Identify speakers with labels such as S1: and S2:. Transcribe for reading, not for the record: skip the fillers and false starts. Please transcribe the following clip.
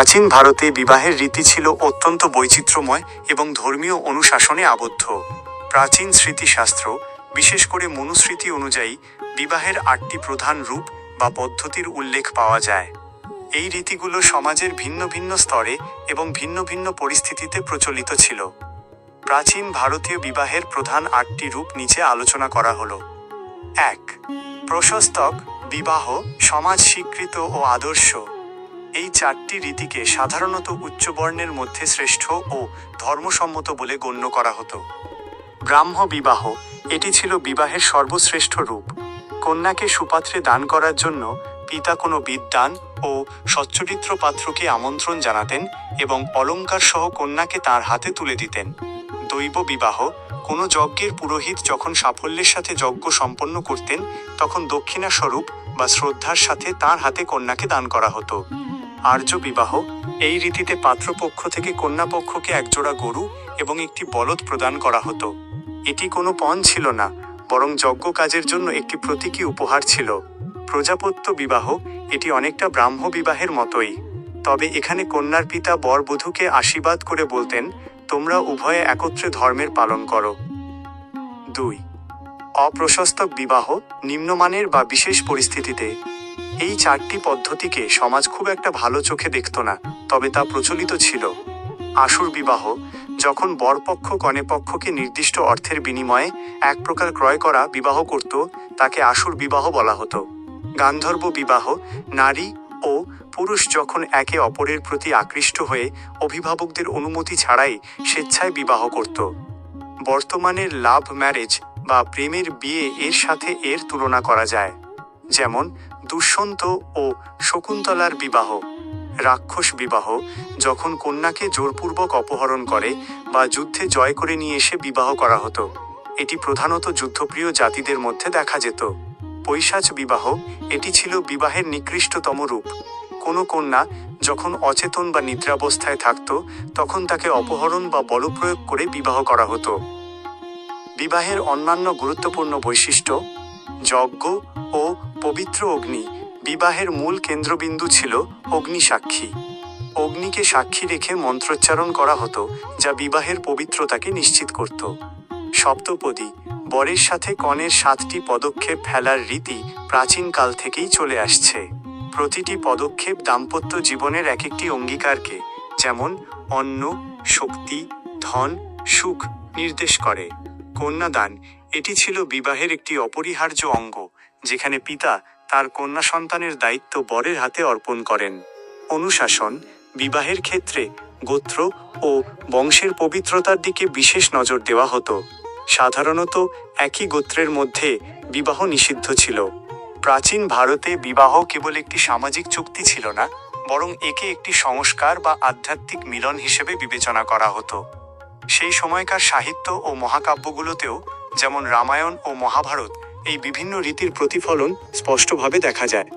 S1: প্রাচীন ভারতে বিবাহের রীতি ছিল অত্যন্ত বৈচিত্র্যময় এবং ধর্মীয় অনুশাসনে আবদ্ধ। প্রাচীন স্মৃতিশাস্ত্র, বিশেষ করে মনুস্মৃতি অনুযায়ী বিবাহের ৮টি প্রধান রূপ বা পদ্ধতির উল্লেখ পাওয়া যায়। এই রীতিগুলো সমাজের ভিন্ন ভিন্ন স্তরে এবং ভিন্ন ভিন্ন পরিস্থিতিতে প্রচলিত ছিল। প্রাচীন ভারতীয় বিবাহের প্রধান ৮টি রূপ নিচে আলোচনা করা হলো। ১. প্রশস্তক বিবাহ, সমাজ স্বীকৃত ও আদর্শ। এই 4টি রীতিকে সাধারণত উচ্চবর্ণের মধ্যে শ্রেষ্ঠ ও ধর্মসম্মত বলে গণ্য করা হতো। ব্রাহ্ম বিবাহ, এটি ছিল বিবাহের সর্বশ্রেষ্ঠ রূপ। কন্যাকে সুপাত্রে দান করার জন্য পিতা কোনো বিদ্বান ও সচ্চরিত্র পাত্রকে আমন্ত্রণ জানাতেন এবং অলঙ্কার সহ কন্যাকে তার হাতে তুলে দিতেন। দৈব বিবাহ, কোনো যজ্ঞের পুরোহিত যখন সাফল্যের সাথে যজ্ঞ সম্পন্ন করতেন তখন দক্ষিণা স্বরূপ বা শ্রদ্ধার সাথে তার হাতে কন্যাকে দান করা হতো। আর্য বিবাহ, এই রীতিতে পাত্রপক্ষ থেকে কন্যাপক্ষকে একজোড়া গরু এবং একটি বলদ প্রদান করা হতো। এটি কোনো পণ ছিল না, বরং যজ্ঞ কাজের জন্য একটি প্রতীকী উপহার ছিল। প্রজাপত্য বিবাহ, এটি অনেকটা ব্রাহ্ম বিবাহের মতোই, তবে এখানে কন্যার পিতা বরবধূকে আশীর্বাদ করে বলতেন, তোমরা উভয়ে একত্রে ধর্মের পালন করো। ২. অপ্রশস্তক বিবাহ, নিম্নমানের বা বিশেষ পরিস্থিতিতে। এই 4টি পদ্ধতিকে সমাজ খুব একটা ভালো চোখে দেখত না, তবে তা প্রচলিত ছিল। আসুর বিবাহ, যখন বরপক্ষ কনেপক্ষকে নির্দিষ্ট অর্থের বিনিময়ে এক প্রকার ক্রয় করা বিবাহ করত, তাকে আসুর বিবাহ বলা হতো। গান্ধর্ব বিবাহ, নারী ও পুরুষ যখন একে অপরের প্রতি আকৃষ্ট হয়ে অভিভাবকদের অনুমতি ছাড়াই স্বেচ্ছায় বিবাহ করত। বর্তমানের লাভ ম্যারেজ বা প্রেমের বিয়ে এর সাথে এর তুলনা করা যায়, যেমন দুষ্যন্ত ও শকুন্তলার বিবাহ। রাক্ষস বিবাহ, যখন কন্যাকে জোরপূর্বক অপহরণ করে বা যুদ্ধে জয় করে নিয়ে এসে বিবাহ করা হতো। এটি প্রধানত যুদ্ধপ্রিয় জাতিদের মধ্যে দেখা যেত। পৈশাচ বিবাহ, এটি ছিল বিবাহের নিকৃষ্টতম রূপ। কোনো কন্যা যখন অচেতন বা নিদ্রাবস্থায় থাকত তখন তাকে অপহরণ বা বলপ্রয়োগ করে বিবাহ করা হতো। বিবাহের অন্যান্য গুরুত্বপূর্ণ বৈশিষ্ট্য। যজ্ঞ ও পবিত্র অগ্নি, বিবাহের মূল কেন্দ্রবিন্দু ছিল অগ্নিসাক্ষী। অগ্নিকে সাক্ষী রেখে মন্ত্রোচ্চারণ করা হতো, যা বিবাহের পবিত্রতাকে নিশ্চিত করত। সপ্তপদী, বরের সাথে কনের 7টি পদক্ষেপ ফেলার রীতি প্রাচীনকাল থেকেই চলে আসছে। প্রতিটি পদক্ষেপ দাম্পত্য জীবনের এক একটি অঙ্গীকারকে, যেমন অন্ন, শক্তি, ধন, সুখ নির্দেশ করে। কন্যাদান, এটি ছিল বিবাহের একটি অপরিহার্য অঙ্গ, যেখানে পিতা তার কন্যা সন্তানের দায়িত্ব বরের হাতে অর্পণ করেন। অনুশাসন, বিবাহের ক্ষেত্রে গোত্র ও বংশের পবিত্রতার দিকে বিশেষ নজর দেওয়া হতো। সাধারণত একই গোত্রের মধ্যে বিবাহ নিষিদ্ধ ছিল। প্রাচীন ভারতে বিবাহ কেবল একটি সামাজিক চুক্তি ছিল না, বরং একে একটি সংস্কার বা আধ্যাত্মিক মিলন হিসেবে বিবেচনা করা হতো। সেই সময়কার সাহিত্য ও মহাকাব্যগুলোতেও, যেমন রামায়ণ ও মহাভারত, এই বিভিন্ন রীতির প্রতিফলন স্পষ্টভাবে দেখা যায়।